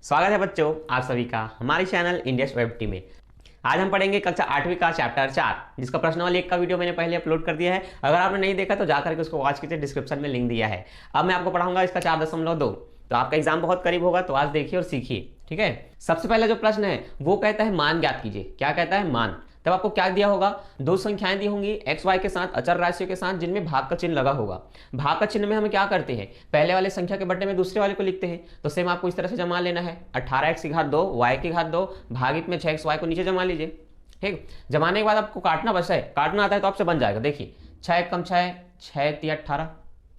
स्वागत है बच्चों आप सभी का हमारे चैनल इंडियस वेब टी में। आज हम पढ़ेंगे कक्षा 8वीं का चैप्टर 4, जिसका प्रश्नावली 1 का वीडियो मैंने पहले अपलोड कर दिया है। अगर आपने नहीं देखा तो जाकर के उसको वॉच कीजिए, डिस्क्रिप्शन में लिंक दिया है। अब मैं आपको पढ़ाऊंगा इसका 4.2। तो आपका एग्जाम बहुत करीब होगा, तो आज देखिए और सीखिए। ठीक है, सबसे पहला जो प्रश्न है वो कहता है मान ज्ञात कीजिए। क्या कहता है? मान। तब आपको क्या दिया होगा? दो संख्याएं दी होंगी एक्स वाई के साथ, अचर राशियों के साथ, जिनमें भाग का चिन्ह लगा होगा। भाग का चिन्ह में हम क्या करते हैं? पहले वाले संख्या के बट्टे में दूसरे वाले को लिखते हैं। तो सेम आपको इस तरह से जमा लेना है। 18x की घात 2 y की घात 2 भागित में 6x y को नीचे जमा लीजिए। ठीक, जमाने के बाद आपको काटना बचा है, काटना आता है तो आपसे बन जाएगा। देखिए 6 कम 6, 6 3 18।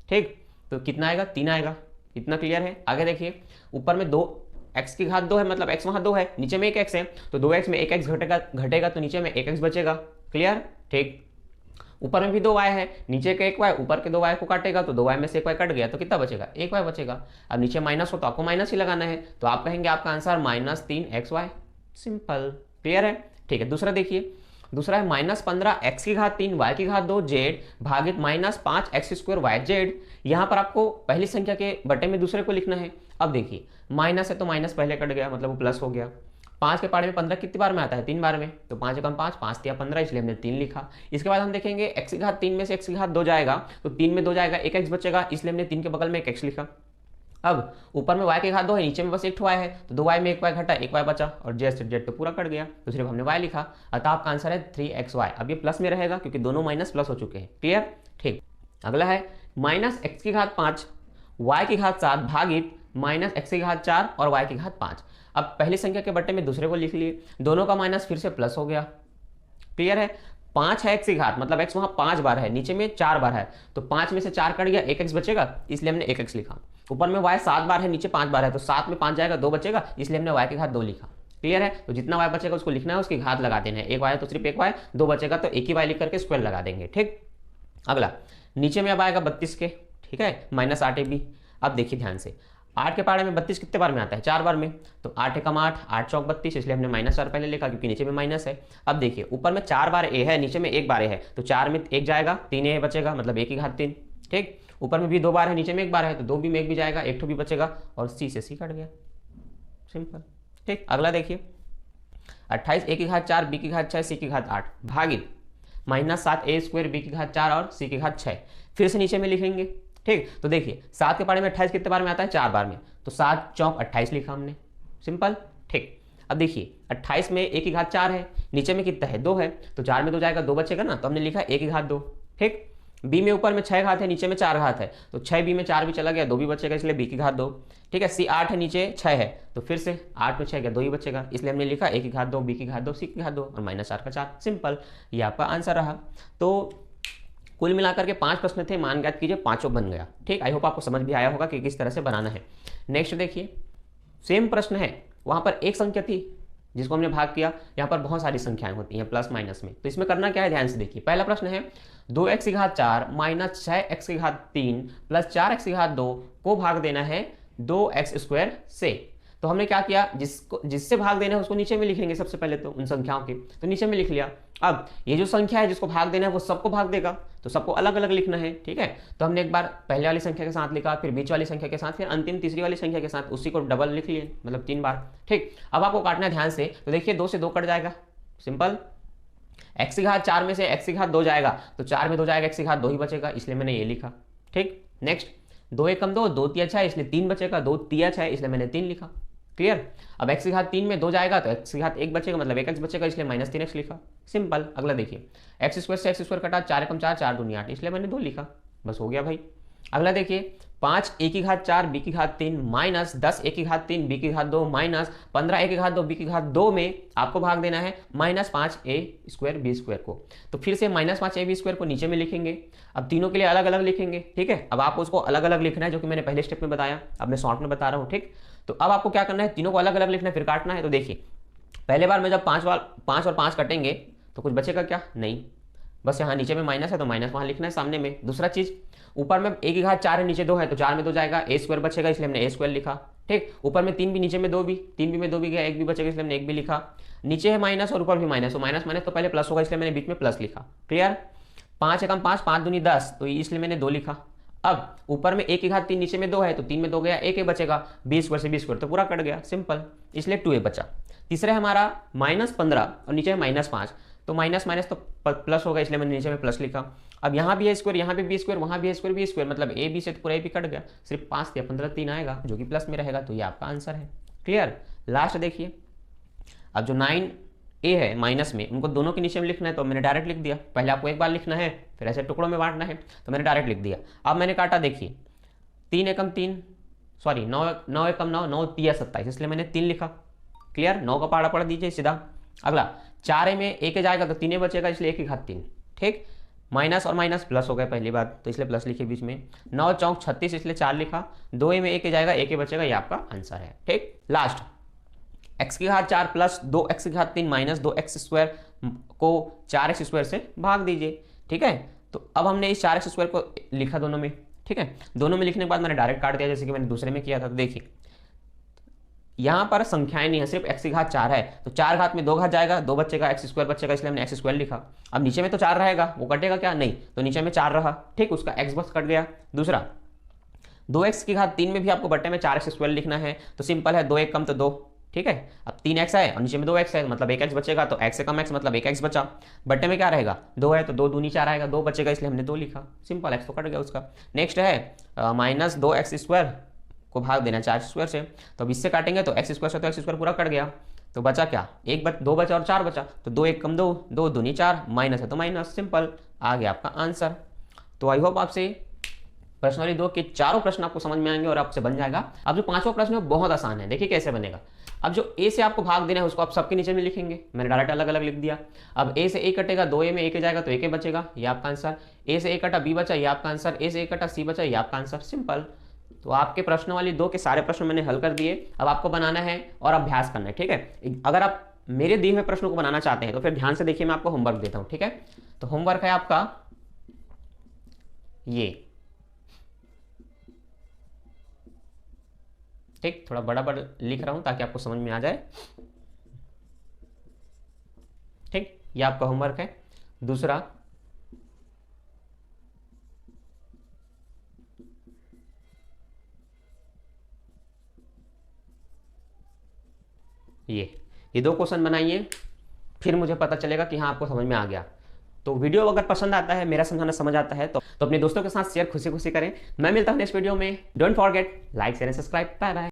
ठीक, तो कितना आएगा? 3 आएगा। इतना क्लियर है? आगे देखिए, ऊपर में 2 x की घात 2 है, मतलब x वहां 2 है, नीचे में 1x है, तो 2x में 1x घटेगा तो नीचे में 1x बचेगा। क्लियर? ठीक, ऊपर में भी 2y है, नीचे का 1y, ऊपर के 2y को काटेगा तो 2y में से 1y कट गया तो कितना बचेगा? 1y बचेगा। अब नीचे माइनस हो तो आपको माइनस ही लगाना है, तो आप कहेंगे आपका आंसर -3xy। सिंपल। क्लियर है? ठीक है, दूसरा देखिए। दूसरा है -15x की घात 3 y की घात 2 z भागित -5x² y z। यहां पर आपको पहली संख्या के बटे में दूसरे को लिखना है। अब देखिए, माइनस है तो माइनस पहले कट गया, मतलब वो प्लस हो गया। 5 के पाड़े में 15 कितनी बार में आता है? 3 बार में, तो 5 कम 5, 5 तिया 15, इसलिए हमने 3 लिखा। इसके बाद हम देखेंगे x की घात 3 में से x की घात 2 जाएगा, तो 3 में 2 जाएगा, 1x बचेगा, इसलिए हमने 3 के बगल में 1x लिखा। अब ऊपर में y की घात 2 है, नीचे में बस एक y है, तो 2y में 1y घटा, 1y बचा, और z तो पूरा कट गया, तो सिर्फ हमने y लिखा। अतः आपका आंसर है 3xy। अब ये प्लस में रहेगा क्योंकि दोनों माइनस प्लस हो चुके हैं। क्लियर? ठीक, अगला है -x की घात 5 y की घात 7 भागित -x की घात 4 और y की घात 5। अब पहली संख्या के बट्टे में दूसरे को लिख लिए, दोनों का माइनस फिर से प्लस हो गया। क्लियर है? 5 है x की घात, मतलब x वहां 5 बार है, नीचे में 4 बार है, तो 5 में से 4 कट गया, 1x बचेगा, इसलिए हमने 1x लिखा। ऊपर में y 7 बार है, नीचे 5 बार है, तो 7 में 5 जाएगा, 2 बचेगा, इसलिए हमने y की घात 2 लिखा। क्लियर है? तो जितना y बचेगा उसको लिखना है, उसकी घात लगा देना है। 1 y है तो सिर्फ 1 y, 2 बचेगा तो एक ही y लिख करके स्क्वायर लगा देंगे। ठीक, अगला नीचे में अब आएगा 32 के। ठीक है, -8ab। अब देखिए ध्यान से, 8 के पाड़े में 32 कितने बार में आता है? 4 बार में, तो 8 एकम 8, 8 चौक 32, इसलिए हमने -4 पहले लिखा क्योंकि नीचे में माइनस है। अब देखिए, ऊपर में 4 बार a है, नीचे में 1 बार a है, तो 4 में 1 जाएगा, 3 a बचेगा, मतलब 1 की घात 3। ठीक, ऊपर में भी 2 बार है, नीचे में 1 बार है, तो 2 भी में 1 भी जाएगा, 1 भी बचेगा, और c से c कट गया। सिंपल। ठीक, अगला देखिए, 28 a की घात 4 b की घात 6 c की घात 8 भागित -7a² b की घात 4 और c की घात 6। फिर से नीचे में लिखेंगे। ठीक, तो देखिए 7 के पाड़े में 28 कितने बार में आता है? 4 बार में, तो 7 चौक 28 लिखा हमने। सिंपल। ठीक, अब देखिए 28 में a की घात 4 है, नीचे में कितना है? 2 है, तो 4 में 2 जाएगा, 2 बचेगा ना, तो हमने लिखा a की घात 2। ठीक, b में ऊपर में 6 घात है, नीचे में 4 घात है, तो 6b में 4 भी चला गया, 2 भी बचेगा, इसलिए b की घात 2। ठीक है, c 8 है, नीचे 6 है, तो फिर से 8 में 6 गया, 2 ही बचेगा, इसलिए हमने लिखा a की घात 2, b की घात 2, c की घात 2 और -4 का 4। सिंपल, ये आपका आंसर रहा। तो कुल मिलाकर के 5 प्रश्न थे, मान ज्ञात कीजिए, पांचों बन गया। ठीक, आई होप आपको समझ भी आया होगा कि किस तरह से बनाना है। नेक्स्ट देखिए, सेम प्रश्न है, वहां पर एक संख्या थी जिसको हमने भाग किया, यहाँ पर बहुत सारी संख्याएं होती हैं प्लस माइनस में, तो इसमें करना क्या है? ध्यान से देखिए। पहला प्रश्न है 2x की घात 4 -6x की घात 3 प्लस 4x की घात 2 को भाग देना है 2x² से। तो हमने क्या किया? जिससे भाग देना है उसको नीचे में लिखेंगे सबसे पहले, तो उन संख्याओं के, तो नीचे में लिख लिया। अब ये जो संख्या है जिसको भाग देना है वो सबको भाग देगा, तो सबको अलग अलग लिखना है। ठीक है, तो हमने एक बार पहले वाली संख्या के साथ लिखा, फिर बीच वाली संख्या के साथ, फिर अंतिम तीसरी वाली संख्या के साथ, उसी को डबल लिख लिए, मतलब 3 बार। ठीक, अब आपको काटना है ध्यान से, तो देखिए 2 से 2 कट जाएगा। सिंपल। x की घात 4 में से x की घात 2 जाएगा, तो 4 में 2 जाएगा, x की घात 2 ही बचेगा, इसलिए मैंने ये लिखा। ठीक, नेक्स्ट 2 एकम 2, 2 तिया 6, इसलिए 3 बचेगा, 2 तिया 6, इसलिए मैंने 3 लिखा। क्लियर? अब x की घात 3 में 2 जाएगा तो x की घात 1 बचेगा, मतलब 1x बचेगा, इसलिए -3x लिखा। सिंपल। अगला देखिए, x² से x² कटा, 4 एकम 4, 4 दूनी 8, इसलिए मैंने 2 लिखा। बस हो गया भाई। अगला देखिए, 5 a की घात 4 b की घात 3 -10 a की घात 3 b की घात 2 -15 a की घात 2 b की घात 2 में आपको भाग देना है -5a² b² को। तो फिर से -5a b² को नीचे में लिखेंगे। अब तीनों के लिए अलग अलग लिखेंगे। ठीक है, अब आपको उसको अलग अलग लिखना है, जो कि मैंने पहले स्टेप में बताया, अब मैं शॉर्ट में बता रहा हूँ। ठीक, तो अब आपको क्या करना है? तीनों को अलग अलग लिखना है, फिर काटना है। तो देखिए, पहले बार में जब 5 और 5 कटेंगे तो कुछ बचेगा क्या? नहीं, बस यहाँ नीचे में माइनस है तो माइनस वहाँ लिखना है सामने में। दूसरा चीज, ऊपर में a की घात 4 है, नीचे 2 है, तो 4 में 2 जाएगा, a² बचेगा, इसलिए हमने a² लिखा। ठीक, ऊपर में 3 भी, नीचे में 2 भी, 3 भी में 2 भी गया, 1 भी बचेगा, इसलिए हमने 1 भी लिखा। नीचे है माइनस और ऊपर भी माइनस, तो माइनस माइनस तो पहले प्लस होगा, इसलिए मैंने बीच में प्लस लिखा। क्लियर? 5 एकम 5, 5 दूनी 10, तो इसलिए मैंने 2 लिखा। अब ऊपर में a की घात 3, नीचे में 2 है, तो 3 में 2 गया, a बचेगा, b² से b² तो पूरा कट गया, सिंपल, इसलिए 2a बचा। तीसरा है हमारा -15 और नीचे है -5, तो माइनस माइनस तो प्लस होगा, इसलिए मैंने नीचे में प्लस लिखा। अब यहाँ भी है स्क्वायर, यहाँ भी बी स्क्वायर, वहाँ भी है स्क्वायर बी स्क्वायर, मतलब ए बी से तो पूरा ए भी कट गया, सिर्फ 5 या 15 3 आएगा जो कि प्लस में रहेगा, तो ये आपका आंसर है। क्लियर। लास्ट देखिए, अब जो 9a है माइनस में, उनको दोनों के नीचे में लिखना है, तो मैंने डायरेक्ट लिख दिया। पहले आपको एक बार लिखना है, फिर ऐसे टुकड़ों में बांटना है, तो मैंने डायरेक्ट लिख दिया। अब मैंने काटा, देखिए 3 एकम 3, सॉरी 9 एकम 9, 9 तिया 27, इसलिए मैंने 3 लिखा। क्लियर। 9 का पहाड़ा पढ़ दीजिए सीधा। अगला 4 में 1 जाएगा तो 3 बचेगा, इसलिए 1 की घात 3, ठीक। माइनस और माइनस प्लस हो गया पहली बात, तो इसलिए प्लस लिखे बीच में। 9 चौक 36, इसलिए 4 लिखा। 2 में 1 जाएगा, 1 बचेगा, ये आपका आंसर है, ठीक। लास्ट x की घात 4 प्लस 2x की घात 3 माइनस 2x² को 4x² से भाग दीजिए, ठीक है। तो अब हमने इस 4x² को लिखा दोनों में, ठीक है। दोनों में लिखने के बाद मैंने डायरेक्ट काट दिया, जैसे कि मैंने दूसरे में किया था। तो देखिए यहाँ पर संख्याएं नहीं है, सिर्फ x की घात 4 है, तो 4 घात में 2 घात जाएगा, 2 बचेगा, x² बचेगा, इसलिए हमने x² लिखा। अब नीचे में तो 4 रहेगा, वो कटेगा क्या, नहीं, तो नीचे में 4 रहा, ठीक, उसका x बस कट गया। दूसरा 2x की घात 3 में भी आपको बट्टे में 4x² लिखना है, तो सिंपल है, 2 एक कम तो 2, ठीक है। अब 3x है और नीचे में 2x है, मतलब 1x बचेगा, तो x से कम x मतलब 1x बचा। बट्टे में क्या रहेगा, 2 है, तो 2 दूनी 4 आएगा, 2 बचेगा, इसलिए हमने 2 लिखा, सिंपल, x तो कट गया उसका। नेक्स्ट है माइनस 2x² को भाग देना 4x² से, तो अब इससे काटेंगे तो x² से तो x² पूरा कट गया, तो बचा क्या, 2 बचा और 4 बचा, तो 2 एक कम 2, 2 दूनी 4, माइनस है तो माइनस, सिंपल, आ गया आपका आंसर। तो आई होप आपसे प्रश्न वाली 2 के चारों प्रश्न आपको समझ में आएंगे और आपसे बन जाएगा। अब जो 5वां प्रश्न है बहुत आसान है, देखिए कैसे बनेगा। अब जो a से आपको भाग देना है उसको आप सबके नीचे में लिखेंगे, मैंने डायरेक्ट अलग अलग लिख दिया। अब a से a कटेगा, 2a में 1 जाएगा तो 1 बचेगा, ये आपका आंसर। a से a कटा b बचा, ये आपका आंसर। a से a कटा c बचा, ये आपका आंसर, सिंपल। तो आपके प्रश्न वाली 2 के सारे प्रश्न मैंने हल कर दिए। अब आपको बनाना है और अभ्यास करना है, ठीक है। अगर आप मेरे दिए हुए प्रश्नों को बनाना चाहते हैं तो फिर ध्यान से देखिए, मैं आपको होमवर्क देता हूं, ठीक है। तो होमवर्क है आपका ये, ठीक, थोड़ा बड़ा बड़ा लिख रहा हूं ताकि आपको समझ में आ जाए, ठीक। ये आपका होमवर्क है। दूसरा ये 2 क्वेश्चन बनाइए, फिर मुझे पता चलेगा कि हाँ आपको समझ में आ गया। तो वीडियो अगर पसंद आता है, मेरा समझाना समझ आता है, तो अपने दोस्तों के साथ शेयर खुशी खुशी करें। मैं मिलता हूं नेक्स्ट वीडियो में। Don't forget like share and subscribe. Bye bye.